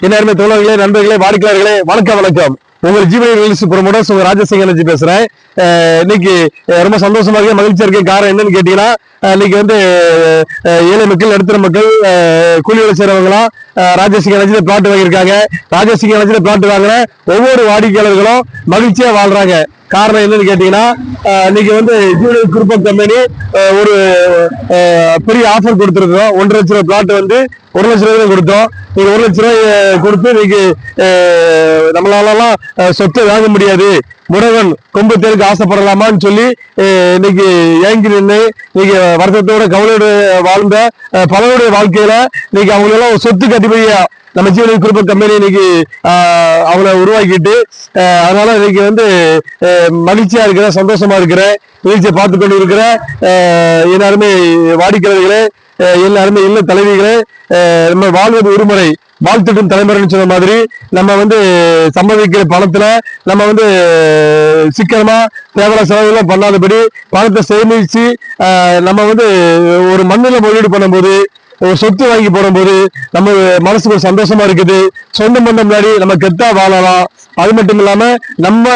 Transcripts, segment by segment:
எல்லாருமே தோழர்களே, நண்பர்களே, வாடிக்கையாளர்களே, வணக்கம். உங்கள் ஜீவன ரிலீஸ் ப்ரோமோட்டர்ஸ் உங்க ராஜசிங்கி பேசுறேன். இன்னைக்கு ரொம்ப சந்தோஷமா இருக்கு, மகிழ்ச்சியா இருக்கு. காரணம் என்னன்னு கேட்டீங்கன்னா, இன்னைக்கு வந்து ஏழை மக்கள், நடுத்தர மக்கள், கூலி வேலை செய்யறவங்களாம் ராஜசிங்க எனர்ஜியில பிளாட் வாங்கியிருக்காங்க. ராஜசிங்க எனர்ஜியில பிளாட் வாங்குற ஒவ்வொரு வாடிக்கையாளர்களும் மகிழ்ச்சியா வாழ்றாங்க. காரணம் என்னன்னு கேட்டீங்கன்னா, இன்னைக்கு வந்து ஜூனியர் குரூப் ஆஃப் கம்பெனி ஒரு பெரிய ஆஃபர் கொடுத்துருக்கோம். 1.5 லட்ச ரூபாய் பிளாட் வந்து 1 லட்ச ரூபாய் கொடுத்தோம். நீங்க 1 லட்ச ரூபாய் கொடுத்து இன்னைக்கு நம்மளாலலாம் சொத்தை வாங்க முடியாது, முருகன் கொம்பு தேருக்கு ஆசைப்படலாமான்னு சொல்லி இன்னைக்கு ஏங்கி நின்று இன்னைக்கு வருத்தத்தோட கவலையோட வாழ்ந்த பலருடைய வாழ்க்கையில இன்னைக்கு அவங்களெல்லாம் சொத்து கட்டிப்படியா நம்ம ஜீவன குரூப் கம்பெனி இன்னைக்கு அவங்கள உருவாக்கிட்டு, அதனால இன்னைக்கு வந்து மகிழ்ச்சியா இருக்கிற, சந்தோஷமா இருக்கிற, நிகழ்ச்சியை பார்த்து கொண்டு இருக்கிற எல்லாருமே வாடிக்கையாளர்களே, எல்லாருமே இல்ல தலைவிகளே, நம்ம வாழ்வது ஒருமுறை வாழ்த்துட்டும் தலைமுறைன்னு சொன்ன மாதிரி நம்ம வந்து சம்பாதிக்கிற பணத்துல நம்ம வந்து சிக்கனமா தேவையான செலவுகளை பண்ணாதபடி பணத்தை சேமிச்சு நம்ம வந்து ஒரு மண்ணில முதலீடு பண்ணும்போது, ஒரு சொத்து வாங்கி போடும்போது நம்ம மனசுக்கு ஒரு சந்தோஷமா இருக்குது. சொந்தம் பண்ண முன்னாடி நம்ம கெத்தா வாழலாம். அது மட்டும் இல்லாம நம்ம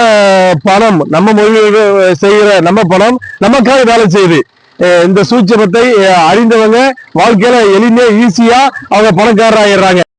பணம், நம்ம முதலீடு செய்கிற நம்ம பணம் நமக்காக வேலை செய்யுது. இந்த சூட்சமத்தை அறிந்தவங்க வாழ்க்கையில எளிமையா ஈஸியா அவங்க பணக்காரர் ஆயிடுறாங்க.